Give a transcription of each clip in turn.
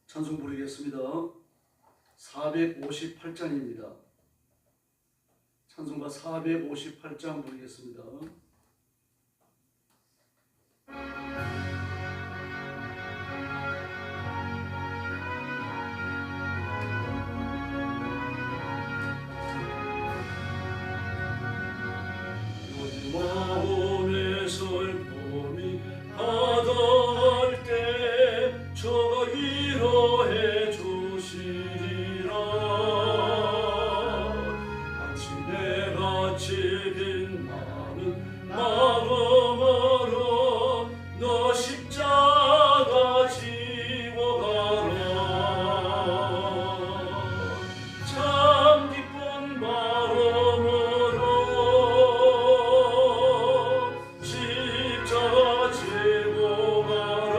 찬송 부르겠습니다. 458장입니다. 찬송가 458장 부르겠습니다. 마음의 슬픔이 가득할 때 저가 위로해 주시리라. 아침에 같이 빛나는 마음으로 너 십자가 지고 가라. 참 기쁜 마음으로 십자가 지고 가라.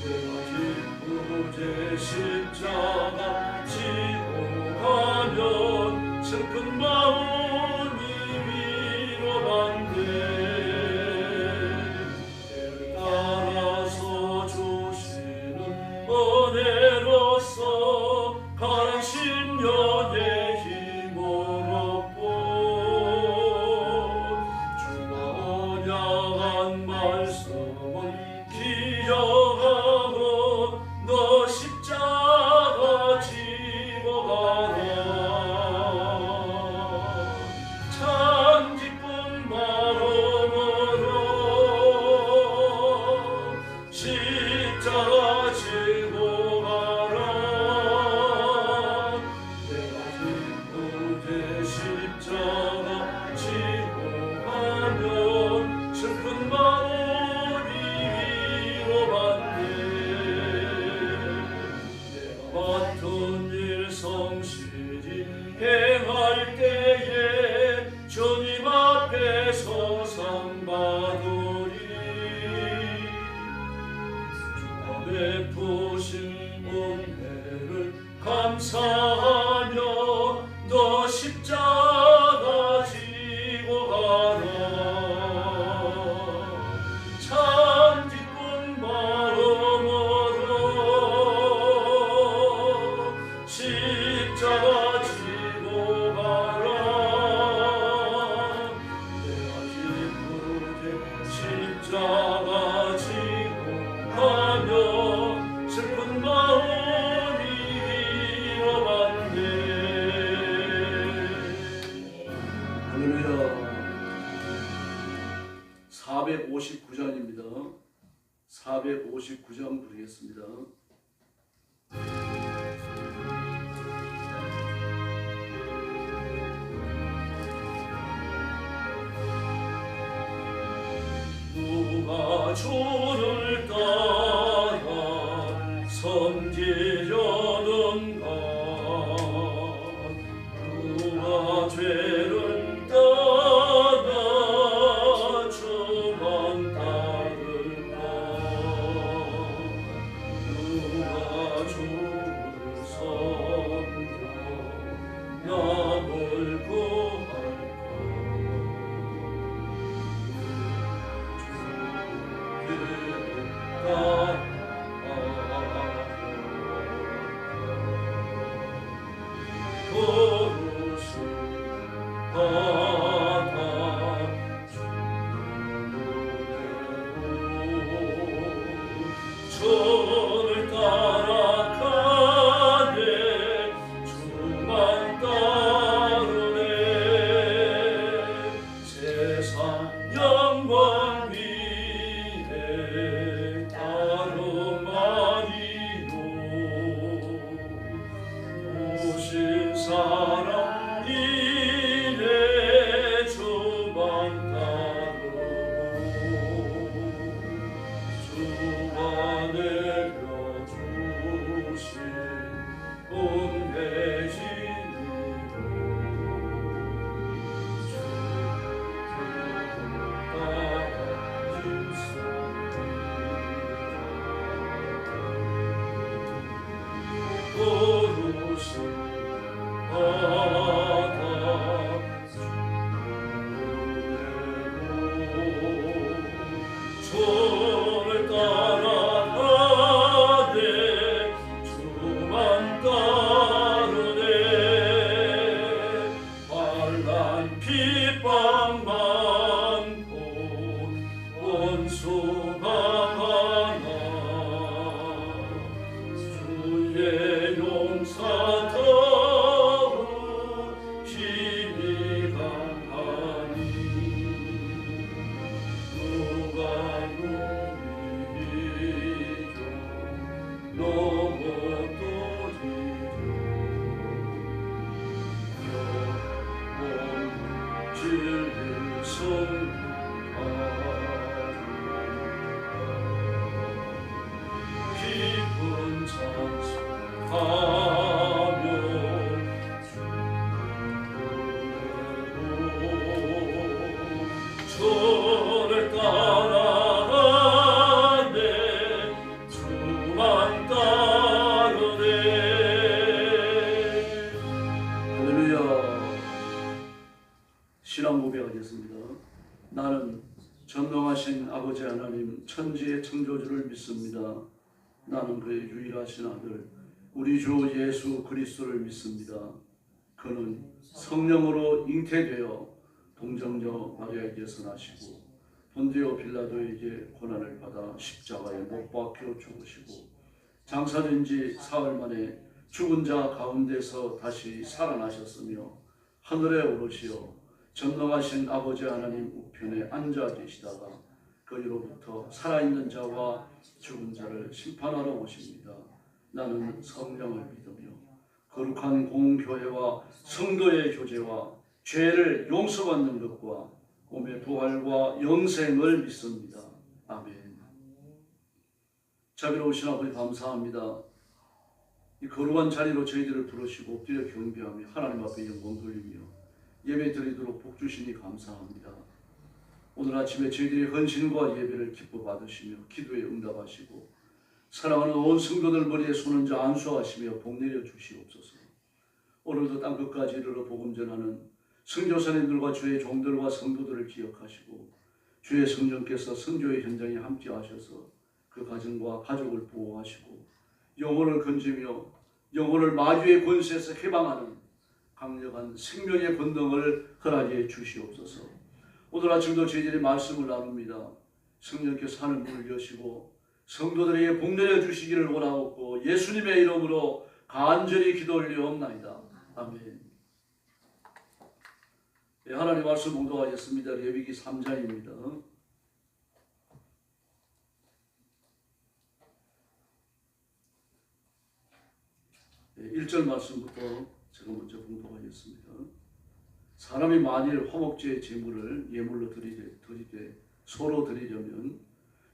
내가 기쁘게 십자가 지고 가면 슬픈 마음이 위로받네. 때를 따라서 주시는 은혜로서 가는 10년의 힘을 얻고 주가 언약한 말씀을 기억하고 너 십자가 지고 가라. 참 기쁜 마음으로 십자가 지고 가라. 내가 기쁘게 십자가 지고 가면 슬픈 마음이 위로받네. 내가 맡은 일 성실히 행할 때에 주님 앞에서 상 받으리. 주가 베푸신 은혜를 감사하며 너 십자가 지고 가라. 참 기쁜 마음으로 십자가 지고 가라. 내가 기쁘게 십자가 지고 가며 슬픈 마음이 위로받네. 할렐루야. 459장입니다. 459장 부르겠습니다. 누가 주를 따라 섬기려는가. 누가 죄를 따라 주만 따를까. 누가 주를 섬겨 남을 구할까. 주를 따라가네 주만 따르네. 할렐루야. 신앙 고백하겠습니다. 나는 전능하신 아버지 하나님 천지의 창조주를 믿습니다. 나는 그의 유일하신 아들 우리 주 예수 그리스도를 믿습니다. 그는 성령으로 잉태되어 동정녀 마리아에게서 나시고 본디오 빌라도에게 고난을 받아 십자가에 못 박혀 죽으시고 장사된 지 사흘 만에 죽은 자 가운데서 다시 살아나셨으며 하늘에 오르시어 전능하신 아버지 하나님 우편에 앉아 계시다가 거기로부터 살아있는 자와 죽은 자를 심판하러 오십니다. 나는 성령을 믿으며 거룩한 공교회와 성도의 교제와 죄를 용서받는 것과 몸의 부활과 영생을 믿습니다. 아멘. 자비로우신 아버지 감사합니다. 이 거룩한 자리로 저희들을 부르시고 엎드려 경배하며 하나님 앞에 영광 돌리며 예배 드리도록 복 주시니 감사합니다. 오늘 아침에 저희들의 헌신과 예배를 기뻐 받으시며 기도에 응답하시고 사랑하는 온 성도들 머리에 손 얹어 안수하시며 복 내려 주시옵소서. 오늘도 땅끝까지 이르러 복음 전하는 선교사님들과 주의 종들과 성도들을 기억하시고 주의 성령께서 선교의 현장에 함께 하셔서 그 가정과 가족을 보호하시고 영혼을 건지며 영혼을 마귀의 권세에서 해방하는 강력한 생명의 권능을 허락해 주시옵소서. 오늘 아침도 저희들이 말씀을 나눕니다. 성령께서 하늘 문을 여시고 성도들에게 복 내려 주시기를 원하옵고 예수님의 이름으로 간절히 기도 올리옵나이다. 아멘. 네, 하나님 말씀 봉독하겠습니다. 레위기 3장입니다. 1절 말씀부터 제가 먼저 봉독하겠습니다. 사람이 만일 화목제의 제물을 예물로 드리되 소로 드리려면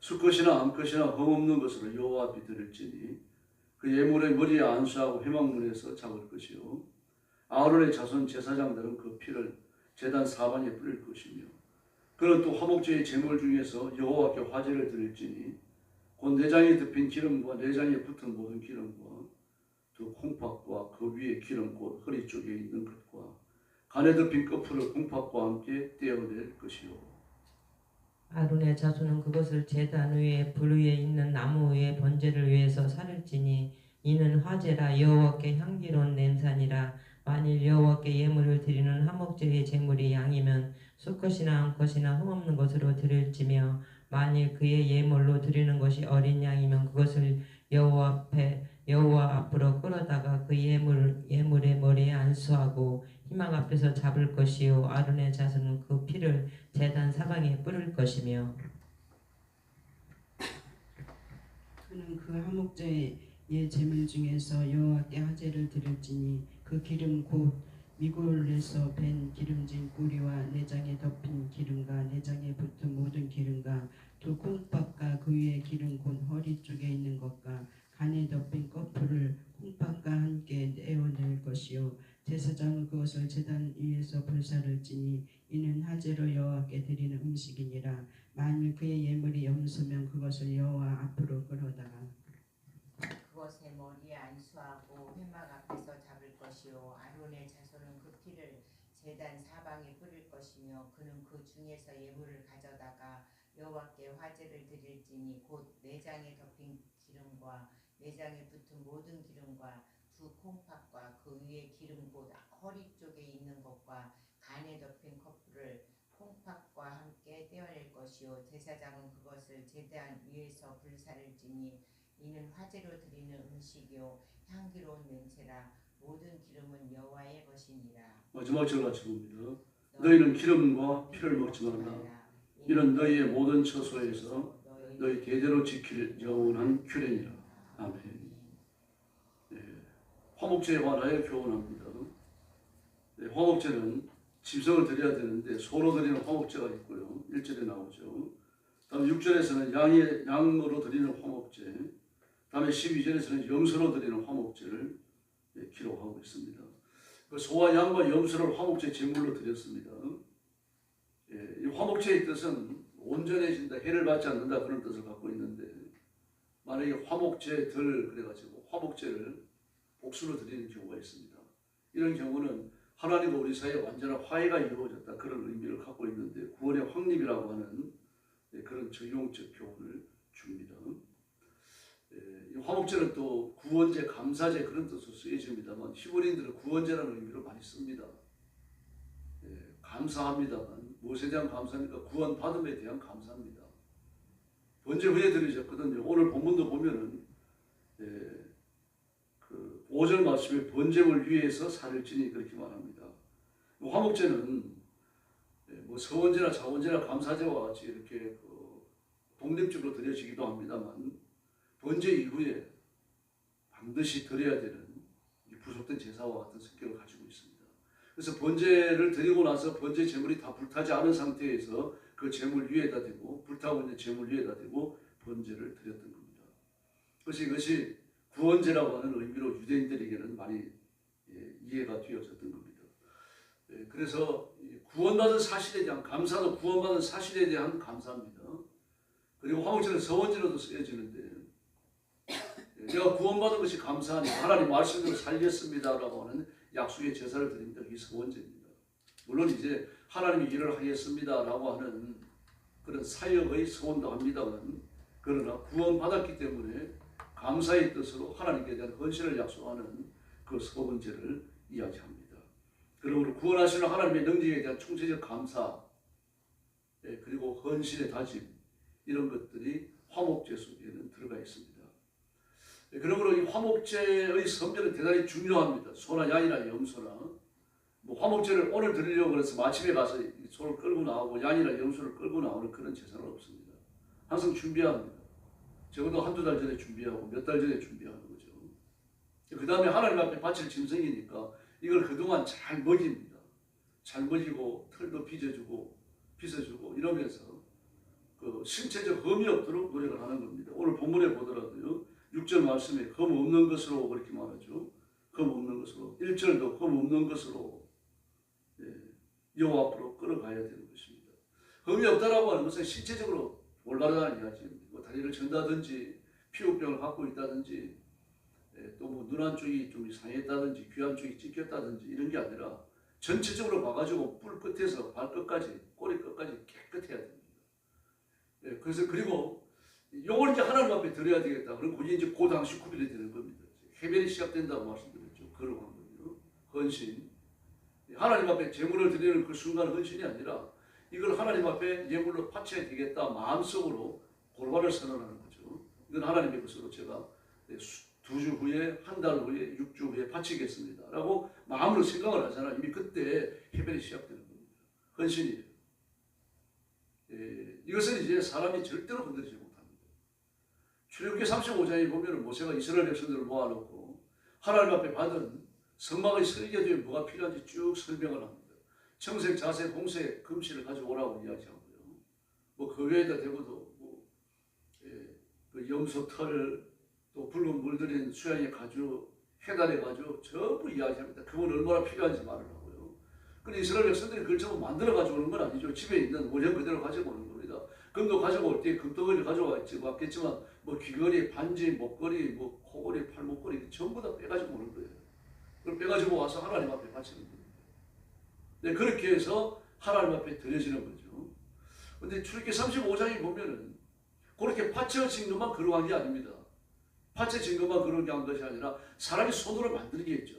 수컷이나 암컷이나 흠없는 것으로 여호와 앞에 드릴지니 그 예물의 머리에 안수하고 회막문에서 잡을 것이요 아론의 자손 제사장들은 그 피를 제단 사방에 뿌릴 것이며 그는 또 화목제의 제물 중에서 여호와께 화제를 드릴지니 곧 내장에 덮인 기름과 내장에 붙은 모든 기름과 두 콩팥과 그 위에 기름 곧 허리 쪽에 있는 것과 간에 덮인 거풀을 콩팥과 함께 떼어낼 것이요 아론의 자손은 그것을 제단 위에 불 위에 있는 나무 위에 번제를 위해서 살을지니 이는 화제라 여호와께 향기로운 냄새니라. 만일 여호와께 예물을 드리는 화목제의 제물이 양이면 수컷이나 암컷이나 흠없는 것으로 드릴지며 만일 그의 예물로 드리는 것이 어린 양이면 그것을 여호와 앞으로 끌어다가 그 예물의 머리에 안수하고 희망 앞에서 잡을 것이요 아론의 자손은 그 피를 제단 사방에 뿌릴 것이며 그는 그 화목제의 제물 중에서 여호와께 화제를 드릴지니 그 기름 곧 미골에서 밴 기름진 꼬리와 내장에 덮인 기름과 내장에 붙은 모든 기름과 두 콩팥과 그 위에 기름 곧 허리 쪽에 있는 것과 간에 덮인 거풀을 콩팥과 함께 떼어낼 것이요 제사장은 그것을 제단 위에서 불사를 지니 이는 화제로 여호와께 드리는 음식이니라. 만일 그의 예물이 염소면 그것을 여호와 앞으로 끌어다가 그것의 머리에 안수하고 회막 앞에서 잡을 것이요 아론의 자손은 그 피를 제단 사방에 뿌릴 것이며 그는 그 중에서 예물을 가져다가 여호와께 화제를 드릴지니 곧 내장에 덮인 기름과 내장에 붙은 모든 기름과 두 콩팥과 그 위에 기름 곧 허리 쪽에 있는 것과 간에 덮인 커플을 콩팥과 함께 떼어낼 것이요 제사장은 그것을 제단 위에서 불사를지니 이는 화제로 드리는 음식이요 향기로운 냄새라. 모든 기름은 여호와의 것이니라. 마지막 절 같이 봅니다. 너희는 기름과 피를 먹지 말라. 이는 너희의 모든 처소에서 너희 대대로 지킬 영원한 규례니라. 아멘. 네, 화목제에 관하여 교훈합니다. 네, 화목제는 짐승을 드려야 되는데 소로 드리는 화목제가 있고요. 1절에 나오죠. 다음 6절에서는 양으로 드리는 화목제, 다음에 12절에서는 염소로 드리는 화목제를 기록하고 있습니다. 그 소와 양과 염소를 화목제 제물로 드렸습니다. 이 화목제의 뜻은 온전해진다, 해를 받지 않는다 그런 뜻을 갖고 있는데 만약에 화목제들 그래가지고 화목제를 복수로 드리는 경우가 있습니다. 이런 경우는 하나님과 우리 사이에 완전한 화해가 이루어졌다 그런 의미를 갖고 있는데 구원의 확립이라고 하는 그런 적용적 교훈을 줍니다. 이 화목제는 또 구원제, 감사제 그런 뜻으로 쓰여집니다만 히브리인들은 구원제라는 의미로 많이 씁니다. 감사합니다만 무엇에 대한 감사입니까? 구원받음에 대한 감사합니다. 번제 후에 드리셨거든요. 오늘 본문도 보면은 그 5절 말씀에 번제를 위해서 살을 지니 그렇게 말합니다. 화목제는 뭐 서원제나 자원제나 감사제와 같이 이렇게 독립적으로 드려지기도 합니다만 번제 이후에 반드시 드려야 되는 부속된 제사와 같은 성격을 가지고 있습니다. 그래서 번제를 드리고 나서 번제 제물이 다 불타지 않은 상태에서 그 제물 위에다 대고 불타고 있는 제물 위에다 대고 번제를 드렸던 겁니다. 그래서 이것이 구원제라고 하는 의미로 유대인들에게는 많이 이해가 되어졌던 겁니다. 그래서 구원받은 사실에 대한 감사도 구원받은 사실에 대한 감사입니다. 그리고 화목제는 서원제로도 쓰여지는데 내가 구원받은 것이 감사하니 하나님 말씀대로 살겠습니다라고 하는 약속의 제사를 드립니다. 이게 서원제입니다. 물론 이제 하나님이 일을 하겠습니다라고 하는 그런 사역의 서원도 합니다만 그러나 구원받았기 때문에 감사의 뜻으로 하나님께 대한 헌신을 약속하는 그 서원제를 이야기합니다. 그러므로 구원하시는 하나님의 능력에 대한 총체적 감사 그리고 헌신의 다짐 이런 것들이 화목제 속에는 들어가 있습니다. 그러므로 이 화목제의 선별은 대단히 중요합니다. 소나 양이나 염소나 뭐 화목제를 오늘 드리려고 해서 마침에 가서 소를 끌고 나오고 양이나 염소를 끌고 나오는 그런 제사는 없습니다. 항상 준비합니다. 적어도 한두 달 전에 준비하고 몇 달 전에 준비하는 거죠. 그 다음에 하나님 앞에 바칠 짐승이니까 이걸 그동안 잘 먹입니다. 잘 먹이고 털도 빚어주고 이러면서 그 신체적 흠이 없도록 노력을 하는 겁니다. 오늘 본문에 보더라도요. 6절 말씀에 흠 없는 것으로 그렇게 말하죠. 흠 없는 것으로 1절도 흠 없는 것으로 여호와 앞으로 끌어가야 되는 것입니다. 흠이 없다라고 하는 것은 신체적으로 올바르다는 이야기입니다. 뭐 다리를 전다든지 피부병을 갖고 있다든지 또 뭐 눈 한쪽이 좀 이상했다든지 귀 한쪽이 찢겼다든지 이런 게 아니라 전체적으로 봐가지고 뿔 끝에서 발끝까지 꼬리 끝까지 깨끗해야 됩니다. 그래서 그리고 요걸 이제 하나님 앞에 드려야 되겠다. 그럼 그게 이제 그 당시 구별이 되는 겁니다. 해변이 시작된다고 말씀드렸죠. 그런 거군요. 헌신. 하나님 앞에 제물을 드리는 그 순간 헌신이 아니라 이걸 하나님 앞에 예물로 바쳐야 되겠다. 마음속으로 골반을 선언하는 거죠. 이건 하나님의 것으로 제가 2주 후에, 한 달 후에, 6주 후에 바치겠습니다. 라고 마음으로 생각을 하잖아요. 이미 그때 해변이 시작되는 겁니다. 헌신이에요. 이것은 이제 사람이 절대로 건드리지 못합니다. 출애굽기 35장에 보면 모세가 이스라엘 백성들을 모아놓고 하나님 앞에 받은 성막의 설계도에 뭐가 필요한지 쭉 설명을 합니다. 청색, 자색, 홍색 금실을 가져오라고 이야기하고요. 뭐 그 외에다 대고도 그 염소 털, 또 붉은 물들인 수양의 가죽, 해달의 가죽 전부 이야기합니다. 그건 얼마나 필요한지 말을 하고요. 근데 이스라엘 백성들이 그걸 전부 만들어 가져오는 건 아니죠. 집에 있는 원형 그대로 가지고 오는 겁니다. 금도 가져올 때 금덩어리 가져왔겠지만 뭐 귀걸이, 반지, 목걸이, 뭐 코걸이, 팔목걸이 전부 다 빼가지고 오는 거예요. 그걸 빼가지고 와서 하나님 앞에 바치는 겁니다. 네, 그렇게 해서 하나님 앞에 드려지는 거죠. 근데 출애굽기 35장에 보면은 그렇게 바쳐진 것만 그러한 게 아닙니다. 바쳐진 것만 그렇게 한 것이 아니라 사람이 손으로 만드는 게 있죠.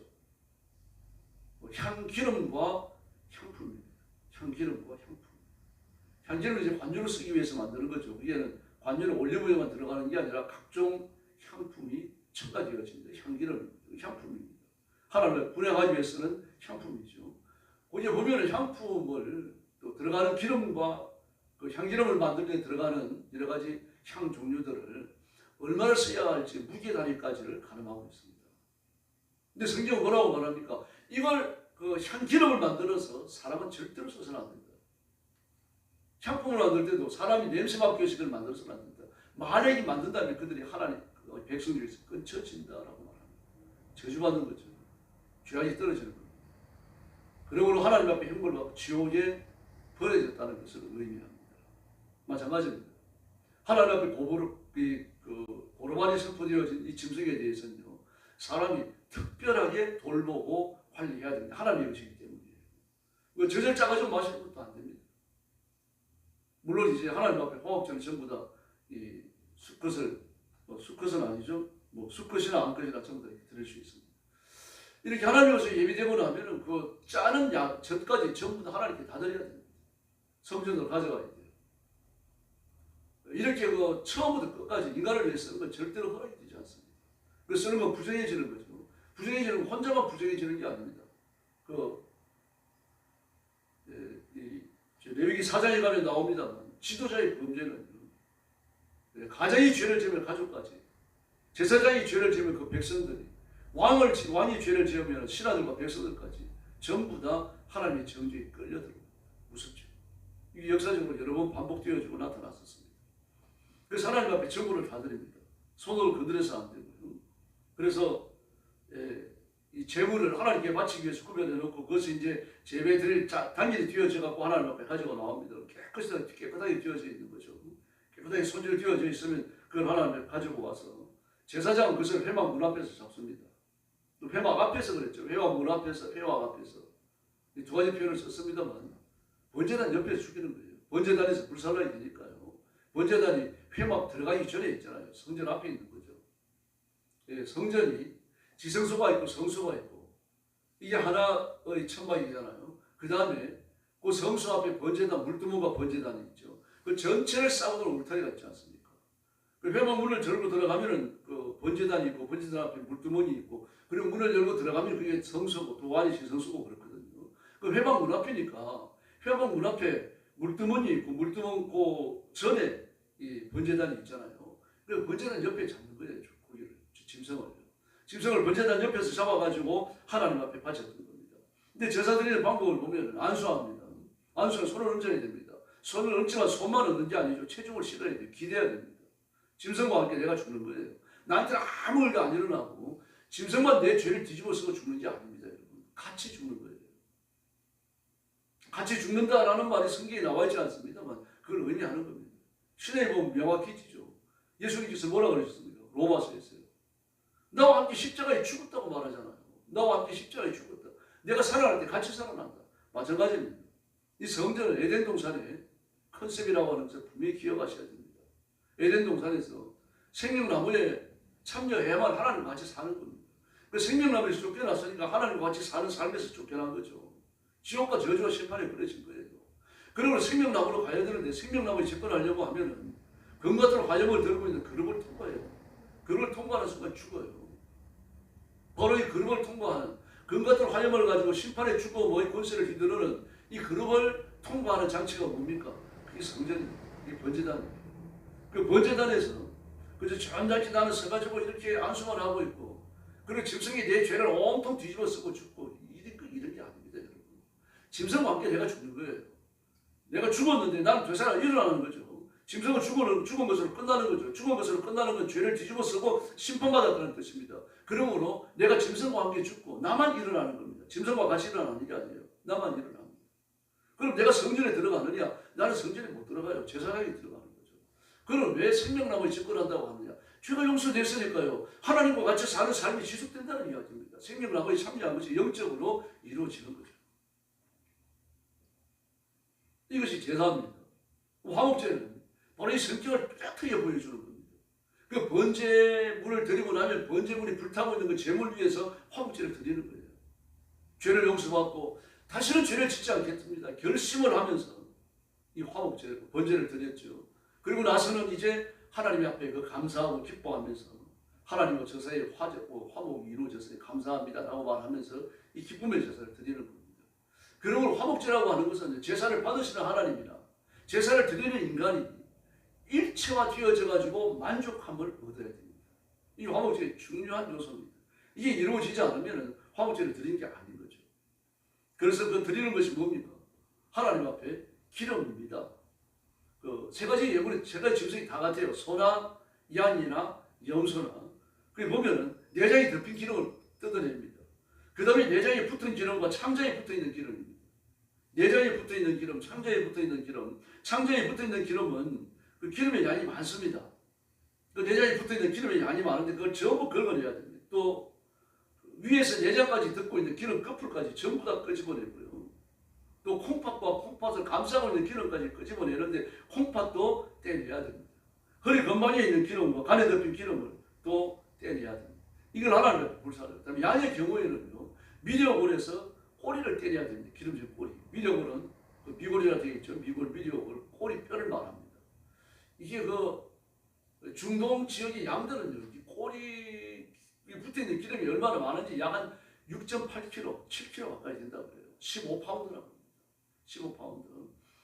향기름과 향품입니다. 향기름과 향품. 향기름은 이제 관유를 쓰기 위해서 만드는 거죠. 그게는 관유는 올리브유만 들어가는 게 아니라 각종 향품이 첨가되어집니다. 향기름, 향품입니다. 하나님을 분양하기 위해서는 향품이죠. 거기에 보면 향품을 또 들어가는 기름과 그 향기름을 만드는 데 들어가는 여러 가지 향 종류들을 얼마나 써야 할지 무게 단위까지를 가늠하고 있습니다. 근데 성경은 뭐라고 말합니까? 이걸 그 향기름을 만들어서 사람은 절대로 써서는 안 된다. 향품을 만들 때도 사람이 냄새 맡기 위해서 그걸 만들어서는 안 된다. 만약에 만든다면 그들이 하나님 백성 중에서 끊쳐진다라고 말합니다. 저주받는 거죠. 죄악이 떨어지는 겁니다. 그러므로 하나님 앞에 형벌을 받고 지옥에 버려졌다는 것을 의미합니다. 마찬가지입니다. 하나님 앞에 고르반이 선포되어진 이 짐승에 대해서는요, 사람이 특별하게 돌보고 관리해야 됩니다. 하나님의 것이기 때문이에요. 젖을 짜가지고 마시는 것도 안 됩니다. 물론 이제 하나님 앞에 화목제는 전부 다 이 수컷을, 수컷은 아니죠. 수컷이나 암컷이나 전부 다 드릴 수 있습니다. 이렇게 하나님 앞에서 예비되고 나면은 그 짜는 젖까지 전부 다 하나님께 다 드려야 됩니다. 성전으로 가져가야 돼요. 이렇게 처음부터 끝까지 인간을 위해 쓰는 건 절대로 허락이 되지 않습니다. 그 쓰는 건 부정해지는 거죠. 부정해지는 건 혼자만 부정해지는 게 아닙니다. 레위기 4장에 가면 나옵니다만 지도자의 범죄는 가장이 죄를 지으면 가족까지, 제사장이 죄를 지으면 그 백성들이, 왕이 죄를 지으면 신하들과 백성들까지 전부 다 하나님의 정죄에 끌려들어옵니다. 무섭죠. 이게 역사적으로 여러 번 반복되어지고 나타났었습니다. 그래서 하나님 앞에 정보를 다 드립니다. 손으로 건드려서 안 되고요. 그래서 이 제물을 하나님께 바치기 위해서 구별해 놓고 그것을 이제 제배 드릴 단일이 뒤어져 갖고 하나님 앞에 가지고 나옵니다. 깨끗하게 뒤어져 있는 거죠. 깨끗하게 손질 뒤어져 있으면 그걸 하나님 앞에 가지고 와서 제사장은 그것을 회막 문 앞에서 잡습니다. 또 회막 앞에서 그랬죠. 회막 문 앞에서, 회막 앞에서. 이 두 가지 표현을 썼습니다만 번제단 옆에서 죽이는 거예요. 번제단에서 불살라야 되니까요. 번제단이 회막 들어가기 전에 있잖아요. 성전 앞에 있는 거죠. 예, 성전이 지성소가 있고 성소가 있고 이게 하나의 천막이잖아요. 그 다음에 그 성소 앞에 번제단, 물두멍과 번제단이 있죠. 그 전체를 쌓아놓은 울타리가 있지 않습니까? 그 회막 문을 열고 들어가면은 그 번제단이 있고 번제단 앞에 물두멍이 있고 그리고 문을 열고 들어가면 그게 성소고 도안이 지성소고 그렇거든요. 그 회막 문 앞이니까 회막 문 앞에 물두멍이 있고 물두멍 그 전에 이 번제단이 있잖아요. 그리고 번제단 옆에 잡는 거예요. 고기를, 짐승을 번제단 옆에서 잡아가지고 하나님 앞에 바쳤던 겁니다. 근데 제사 드리는 방법을 보면 안수합니다. 안수는 손을 얹어야 됩니다. 손을 얹지만 손만 얹는 게 아니죠. 체중을 실어야 돼요. 기대야 됩니다. 짐승과 함께 내가 죽는 거예요. 나한테는 아무 일도 안 일어나고 짐승만 내 죄를 뒤집어 쓰고 죽는 게 아닙니다. 여러분. 같이 죽는 거예요. 같이 죽는다라는 말이 성경에 나와 있지 않습니다만 그걸 의미하는 겁니다. 신에 보면 명확히 지죠. 예수님께서 뭐라 그러셨습니까? 로마서에서요. 나와 함께 십자가에 죽었다고 말하잖아요. 나와 함께 십자가에 죽었다. 내가 살아날 때 같이 살아난다. 마찬가지입니다. 이 성전은 에덴 동산의 컨셉이라고 하는 것을 분명히 기억하셔야 됩니다. 에덴 동산에서 생명나무에 참여해야만 하나님과 같이 사는 겁니다. 그 생명나무에서 쫓겨났으니까 하나님과 같이 사는 삶에서 쫓겨난 거죠. 지옥과 저주와 심판에 버려진 거예요. 그러면 생명나무로 가야 되는데 생명나무에 접근하려고 하면은 검 같은 화염을 들고 있는 그룹을 통과해야 돼요. 그룹을 통과하는 순간 죽어요. 바로 이 그룹을 통과하는 검 같은 화염을 가지고 심판에 죽고 뭐의 권세를 휘두르는 이 그룹을 통과하는 장치가 뭡니까? 그게 성전입니다. 그게 번제단입니다. 그 번제단에서 그저 전자치 나는 서가지고 이렇게 안수만 하고 있고 그리고 짐승이 내 죄를 온통 뒤집어 쓰고 죽고 이런 게 아닙니다. 여러분. 짐승과 함께 내가 죽는 거예요. 내가 죽었는데 나는 되살아 일어나는 거죠. 짐승은 죽은 것으로 끝나는 거죠. 죽은 것으로 끝나는 건 죄를 뒤집어 쓰고 심판받았다는 뜻입니다. 그러므로 내가 짐승과 함께 죽고 나만 일어나는 겁니다. 짐승과 같이 일어나는 게 아니에요. 나만 일어납니다. 그럼 내가 성전에 들어가느냐? 나는 성전에 못 들어가요. 제사장이 들어가는 거죠. 그럼 왜 생명나무에 접근한다고 하느냐? 죄가 용서됐으니까요. 하나님과 같이 사는 삶이 지속된다는 이야기입니다. 생명나무에 참여한 것이 영적으로 이루어지는 거죠. 이것이 제사입니다. 화목제는 바로 이 성격을 뚜렷하게 보여주는 겁니다. 그 번제물을 드리고 나면 번제물이 불타고 있는 그 제물 위에서 화목제를 드리는 거예요. 죄를 용서받고 다시는 죄를 짓지 않겠습니다. 결심을 하면서 이 화목제, 번제를 드렸죠. 그리고 나서는 이제 하나님 앞에 그 감사하고 기뻐하면서 하나님과 저사의 화목이 이루어져서 감사합니다라고 말하면서 이 기쁨의 제사를 드리는 겁니다. 그러므로 화목제라고 하는 것은 제사를 받으시는 하나님이나 제사를 드리는 인간이 일체화되어져 가지고 만족함을 얻어야 됩니다. 이 화목제의 중요한 요소입니다. 이게 이루어지지 않으면 화목제를 드리는 게 아닌 거죠. 그래서 그 드리는 것이 뭡니까? 하나님 앞에 기름입니다. 그 세 가지 예물이 세 가지 짐승이 다 같아요. 소나 양이나 염소나 그 보면은 내장이 덮인 기름을 뜯어냅니다. 그 다음에 내장에 붙은 기름과 창자에 붙어 있는 기름입니다. 내장에 붙어 있는 기름, 창자에 붙어 있는 기름. 창자에 붙어 있는 기름은 그 기름의 양이 많습니다. 그 내장에 붙어 있는 기름의 양이 많은데 그걸 전부 긁어내야 됩니다. 또 위에서 내장까지 덮고 있는 기름 끝풀까지 전부 다 끄집어내고요. 또 콩팥과 콩팥을 감싸고 있는 기름까지 끄집어내는데 콩팥도 떼내야 됩니다. 허리 근방에 있는 기름과 간에 덮인 기름을 또 떼내야 됩니다. 이걸 하나님 불사를. 그다음에 양의 경우에는요, 미력을해서 꼬리를 떼내야 됩니다. 기름진 꼬리. 미력은 그 미골이라 되어 있죠. 미력을 꼬리 뼈를 말합니다. 이게 그 중동 지역의 양들은요, 이 꼬리에 붙어 있는 기름이 얼마나 많은지 약 한 6.8kg, 7kg 가까이 된다고 그래요. 15파운드라고 합니다. 15파운드.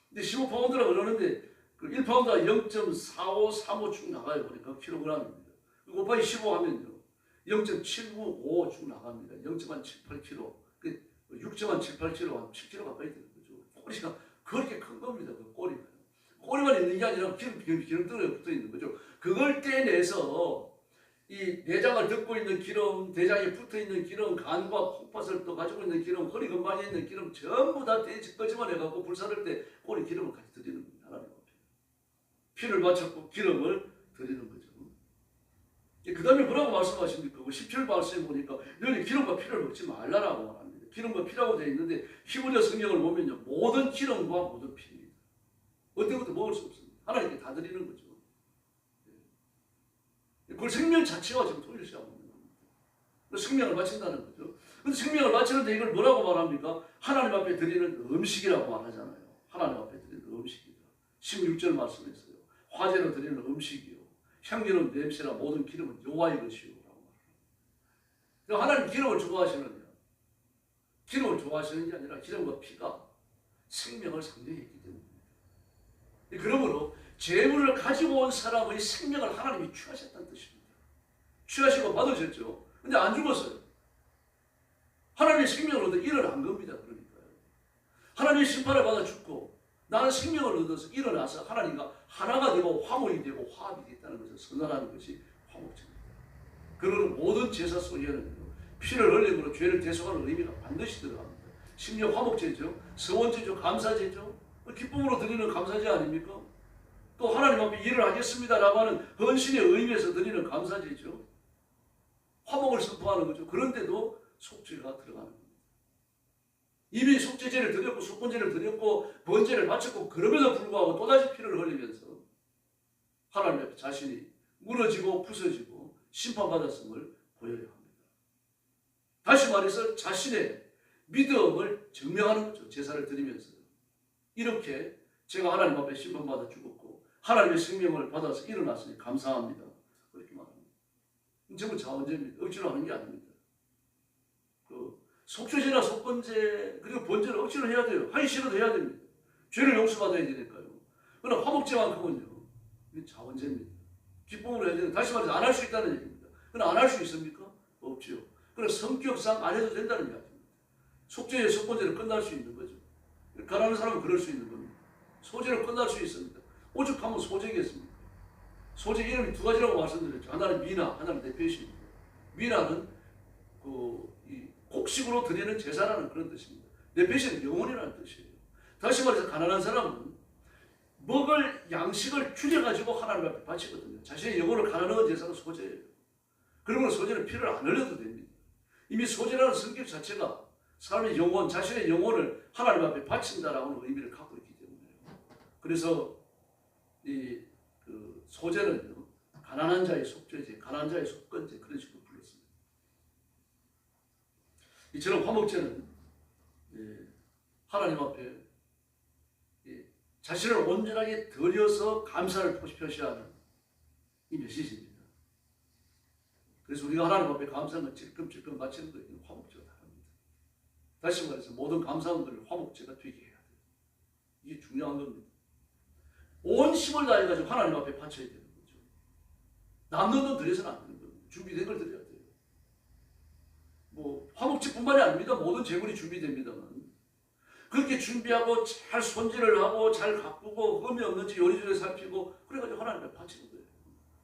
근데 15파운드라고 그러는데 그 1파운드가 0.4535 쭉 나가요. 그러니까 킬로그램입니다. 곱하기 15 하면요. 0.795 쭉 나갑니다. 0.78kg. 6.78kg, 한 7kg 가까이 되는 거죠. 꼬리가 그렇게 큰 겁니다. 그 꼬리가. 꼬리만 있는 게 아니라 기름덩어리가 붙어 있는 거죠. 그걸 떼내서 이 내장을 덮고 있는 기름, 대장에 붙어 있는 기름, 간과 콩팥을 또 가지고 있는 기름, 허리 근방에 있는 기름 전부 다 끄집어내갖고 불사를 때 꼬리 기름을 같이 드리는 겁니다. 하나님 앞에. 피를 바쳤고 기름을 드리는 거죠. 그 다음에 뭐라고 말씀하십니까? 17절 말씀에 보니까 너희 기름과 피를 먹지 말라라고 말합니다. 기름과 피라고 되어 있는데 히브리어 성경을 보면요, 모든 기름과 모든 피입니다. 어떤 것도 먹을 수 없습니다. 하나님께 다 드리는 거죠. 그걸 생명 자체와 지금 동일시하고 있는 겁니다. 생명을 바친다는 거죠. 근데 생명을 바치는데 이걸 뭐라고 말합니까? 하나님 앞에 드리는 음식이라고 말하잖아요. 하나님 앞에 드리는 음식이다. 16절 말씀했어요. 화제로 드리는 음식이요. 향기로운 냄새나 모든 기름은 여호와의 것이요. 라고 말합니다. 하나님 기름을 좋아하시느냐? 기름을 좋아하시는 게 아니라 기름과 피가 생명을 상징했기 때문입니다. 그러므로 재물을 가지고 온 사람의 생명을 하나님이 취하셨다는 뜻입니다. 취하시고 받으셨죠. 근데 안 죽었어요. 하나님의 생명을 얻어 일어난 겁니다. 그러니까요. 하나님의 심판을 받아 죽고 나는 생명을 얻어서 일어나서 하나님과 하나가 되고 화목이 되고 화합이 됐다는 것을 선언하는 것이 화목제입니다. 그러므로 모든 제사 속에는 피를 흘림으로 죄를 대속하는 의미가 반드시 들어갑니다. 심지어 화목제죠. 서원제죠. 감사제죠. 기쁨으로 드리는 감사제 아닙니까? 또 하나님 앞에 일을 하겠습니다라고 하는 헌신의 의미에서 드리는 감사제죠. 화목을 선포하는 거죠. 그런데도 속죄가 들어가는 겁니다. 이미 속죄제를 드렸고 속건제를 드렸고 번제를 바쳤고 그럼에도 불구하고 또다시 피를 흘리면서 하나님 앞에 자신이 무너지고 부서지고 심판받았음을 보여야 합니다. 다시 말해서 자신의 믿음을 증명하는 거죠. 제사를 드리면서. 이렇게 제가 하나님 앞에 심판받아 죽었고 하나님의 생명을 받아서 일어났으니 감사합니다. 그렇게 말합니다. 전부 자원제입니다. 억지로 하는 게 아닙니다. 그 속죄제나 속건제 그리고 번제를 억지로 해야 돼요. 하기 싫어도 해야 됩니다. 죄를 용서받아야 되니까요. 그러나 화목제만큼은요. 이건 자원제입니다. 기쁨으로 해야 되는, 다시 말해서 안 할 수 있다는 얘기입니다. 그러나 안 할 수 있습니까? 없죠. 그러나 성격상 안 해도 된다는 이야기입니다. 속죄제, 속건제를 끝날 수 있는 거죠. 가난한 사람은 그럴 수 있는 겁니다. 소제를 끝날 수 있습니다. 오죽하면 소제겠습니까? 소제 이름이 두 가지라고 말씀드렸죠. 하나는 미나, 하나는 네페시입니다. 미나는 곡식으로 드리는 제사라는 그런 뜻입니다. 네페시는 영혼이라는 뜻이에요. 다시 말해서 가난한 사람은 먹을 양식을 줄여가지고 하나님 앞에 바치거든요. 자신의 영혼을 가난한 제사는 소제예요. 그러면 소제는 피를 안 흘려도 됩니다. 이미 소제라는 성격 자체가 사람의 영혼, 자신의 영혼을 하나님 앞에 바친다라는 의미를 갖고 있기 때문에요. 그래서 그 소제는요, 가난한 자의 속죄제, 가난한 자의 속건제 그런 식으로 불렀습니다. 이처럼 화목제는 하나님 앞에 자신을 온전하게 드려서 감사를 표시하는 이 메시지입니다. 그래서 우리가 하나님 앞에 감사는 찔끔찔끔 바치는 것이 화목제가 다릅니다. 다시 말해서 모든 감사한 것을 화목제가 되게 해야 돼요. 이게 중요한 겁니다. 온 힘을 다해가지고 하나님 앞에 바쳐야 되는 거죠. 남는 돈 드려서는 안 되는 겁니다. 준비된 걸 드려야 돼요. 뭐 화목제뿐만이 아닙니다. 모든 재물이 준비됩니다만 그렇게 준비하고 잘 손질을 하고 잘 가꾸고 흠이 없는지 요리조리 살피고 그래가지고 하나님 앞에 바치는 거예요.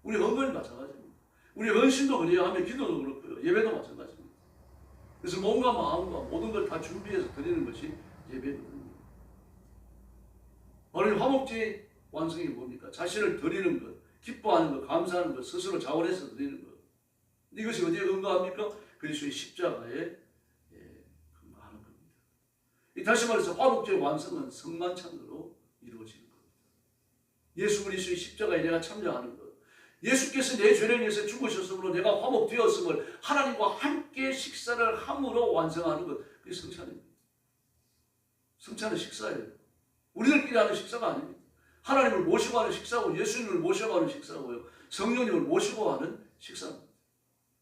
우리 헌금이 마찬가지입니다. 우리 헌신도 그래야 하며 기도도 그렇고요. 예배도 마찬가지입니다. 그래서 몸과 마음과 모든 걸 다 준비해서 드리는 것이 예배거든요. 바로 이 화목제의 완성이 뭡니까? 자신을 드리는 것, 기뻐하는 것, 감사하는 것, 스스로 자원해서 드리는 것. 이것이 어디에 근거합니까? 그리스도의 십자가에 근거하는 겁니다. 다시 말해서 화목제의 완성은 성만찬으로 이루어지는 겁니다. 예수 그리스도의 십자가에 내가 참여하는 것, 예수께서 내 죄를 위해서 죽으셨으므로 내가 화목되었음을 하나님과 함께 식사를 함으로 완성하는 것, 그게 성찬입니다. 성찬은 식사예요. 우리들끼리 하는 식사가 아닙니다. 하나님을 모시고 하는 식사고 예수님을 모시고 하는 식사고요. 성령님을 모시고 하는 식사입니다.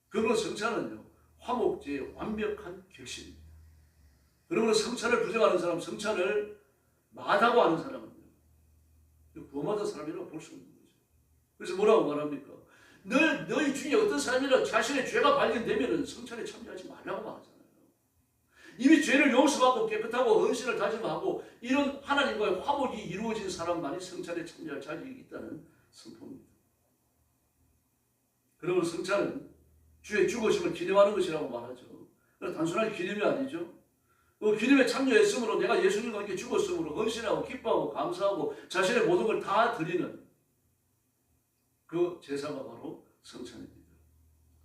그러므로 성찬은요, 화목제의 완벽한 격식입니다. 그러므로 성찬을 부정하는 사람, 성찬을 마다고 하는 사람은요, 구원받은 사람이라고 볼 수 없는 거죠. 그래서 뭐라고 말합니까? 너희 중에 어떤 사람이라 자신의 죄가 발견되면 성찬에 참여하지 말라고 말하잖아요. 이미 죄를 용서받고 깨끗하고 헌신을 다짐하고 이런 하나님과의 화목이 이루어진 사람만이 성찬에 참여할 자격이 있다는 선포입니다. 그러므로 성찬은 주의 죽으심을 기념하는 것이라고 말하죠. 단순한 기념이 아니죠. 그 기념에 참여했으므로 내가 예수님과 함께 죽었으므로 헌신하고 기뻐하고 감사하고 자신의 모든 걸 다 드리는 그 제사가 바로 성찬입니다.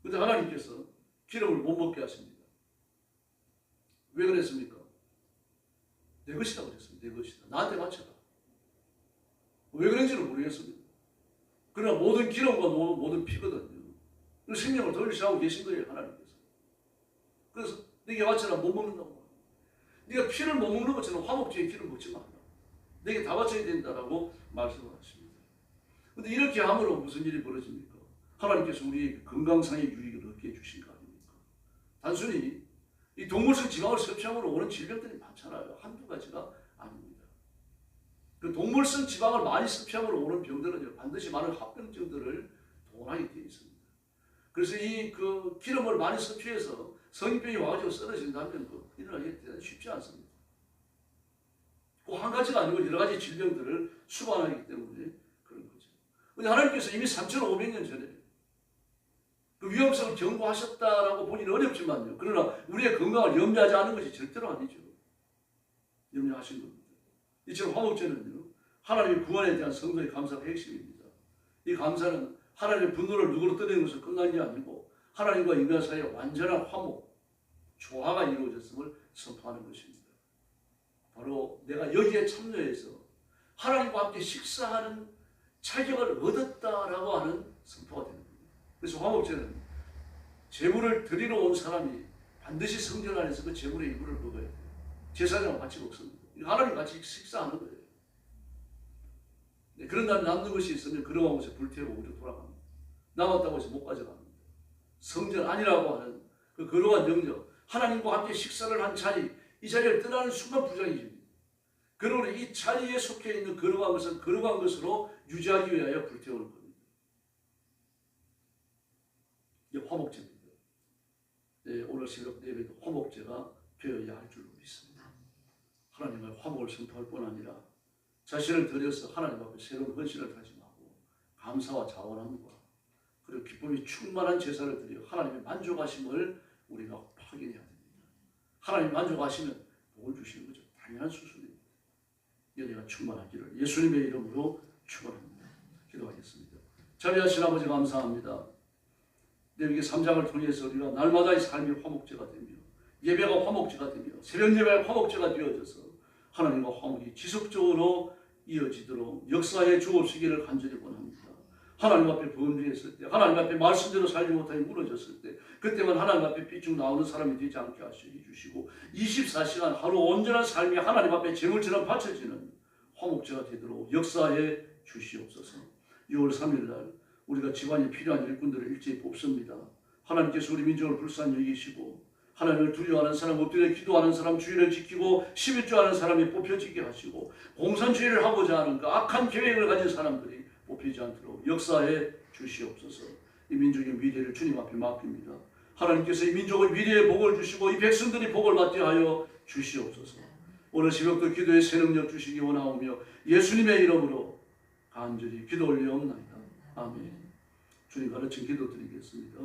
그런데 하나님께서 기름을 못 먹게 하십니다. 왜 그랬습니까? 내 것이다 그랬습니다. 내 것이다. 나한테 바쳐라. 왜 그런지는 모르겠습니다. 그러나 모든 기름과 모든 피거든요. 생명을 돌리시고 계신 거예요, 하나님께서. 그래서 네게 바쳐라. 못 먹는다고. 네가 피를 못 먹는 것처럼 화목제의 피를 먹지 말라. 네게 다 바쳐야 된다라고 말씀을 하십니다. 그런데 이렇게 함으로 무슨 일이 벌어집니까? 하나님께서 우리에게 건강상의 유익을 얻게 해주신 거 아닙니까? 단순히 이 동물성 지방을 섭취함으로 오는 질병들이 많잖아요. 한두 가지가 아닙니다. 그 동물성 지방을 많이 섭취함으로 오는 병들은 반드시 많은 합병증들을 동원하게 되어 있습니다. 그래서 이 그 기름을 많이 섭취해서 성인병이 와가지고 쓰러진다면 일어나기 대단히 쉽지 않습니다. 그 한 가지가 아니고 여러 가지 질병들을 수반하기 때문에 그런 거죠. 근데 하나님께서 이미 3,500년 전에 그 위험성을 경고하셨다라고 보기는 어렵지만요. 그러나 우리의 건강을 염려하지 않은 것이 절대로 아니죠. 염려하신 겁니다. 이처럼 화목제는요, 하나님의 구원에 대한 성도의 감사가 핵심입니다. 이 감사는 하나님의 분노를 누구로 떠내는 것을 끝난 게 아니고 하나님과 인간 사이에 완전한 화목, 조화가 이루어졌음을 선포하는 것입니다. 바로 내가 여기에 참여해서 하나님과 함께 식사하는 자격을 얻었다라고 하는 선포가 되는 겁니다. 그래서 화목제는 제물을 드리러 온 사람이 반드시 성전 안에서 그 제물의 일부를 먹어야 돼요. 제사장과 같이 먹습니다. 하나님 같이 식사하는 거예요. 네, 그런 다음에 남는 것이 있으면 그러한 것에 불태우고 우리로 돌아갑니다. 남았다고 해서 못 가져갑니다. 성전 아니라고 하는 그 거룩한 영역, 하나님과 함께 식사를 한 자리, 이 자리를 떠나는 순간 부정해집니다. 그러므로 이 자리에 속해 있는 거룩한 것은 거룩한 것으로 유지하기 위하여 불태우는 겁니다. 이게 화목제입니다. 네, 오늘 새벽 예배도 화목제가 되어야 할 줄로 믿습니다. 하나님의 화목을 선포할 뿐 아니라 자신을 드려서 하나님 앞에 새로운 헌신을 다짐하고 감사와 자원함과 그리고 기쁨이 충만한 제사를 드려 하나님의 만족하심을 우리가 확인해야 됩니다. 하나님 만족하시면 복을 주시는 거죠. 당연한 수순입니다. 연애가 충만하기를 예수님의 이름으로 축원합니다. 기도하겠습니다. 자비하신 아버지 감사합니다. 레위기 3장을 통해서 우리가 날마다의 삶이 화목제가 되며 예배가 화목제가 되며 새벽 예배가 화목제가 되어져서 하나님과 화목이 지속적으로 이어지도록 역사에 주옵시기를 간절히 원합니다. 하나님 앞에 범죄했을 때, 하나님 앞에 말씀대로 살지 못하니 무너졌을 때, 그때만 하나님 앞에 삐쭉 나오는 사람이 되지 않게 해주시고 24시간 하루 온전한 삶이 하나님 앞에 제물처럼 바쳐지는 화목제가 되도록 역사에 주시옵소서. 6월 3일 날 우리가 집안에 필요한 일꾼들을 일제히 뽑습니다. 하나님께서 우리 민족을 불쌍히 여기시고 하나님을 두려워하는 사람, 엎드려 기도하는 사람, 주의를 지키고 11조하는 사람이 뽑혀지게 하시고 공산주의를 하고자 하는 그 악한 계획을 가진 사람들이 뽑히지 않도록 역사에 주시옵소서. 이 민족의 미래를 주님 앞에 맡깁니다. 하나님께서 이 민족의 미래에 복을 주시고 이 백성들이 복을 받게 하여 주시옵소서. 오늘 새벽도 기도의 새 능력 주시기 원하오며 예수님의 이름으로 간절히 기도 올리옵나이다. 아멘. 주님 가르친 기도드리겠습니다.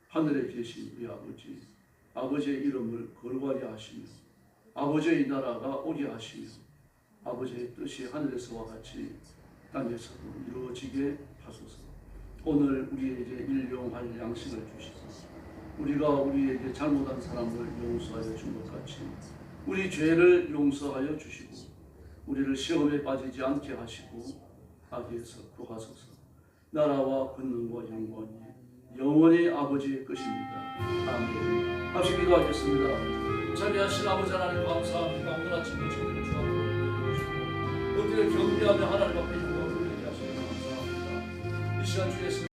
하늘에 계신 우리 아버지, 아버지의 이름을 거룩하게 하시며 아버지의 나라가 오게 하시며 아버지의 뜻이 하늘에서와 같이 땅에서도 이루어지게 하소서. 오늘 우리에게 일용할 양식을 주시고 우리가 우리에게 잘못한 사람을 용서하여 준 것 같이 우리 죄를 용서하여 주시고 우리를 시험에 빠지지 않게 하시고 악에서 구하소서. 나라와 권능과 영광이 영원히 아버지의 것입니다. 아멘. 합시 기도하겠습니다. 자비하신 아버지 하나님 감사합니다. 오늘 아침에 저희를 주 앞으로 주시고 엎드려 경배하며 하나님 앞에 영광을 돌리게 하시니 감사합니다. 이 시간 주의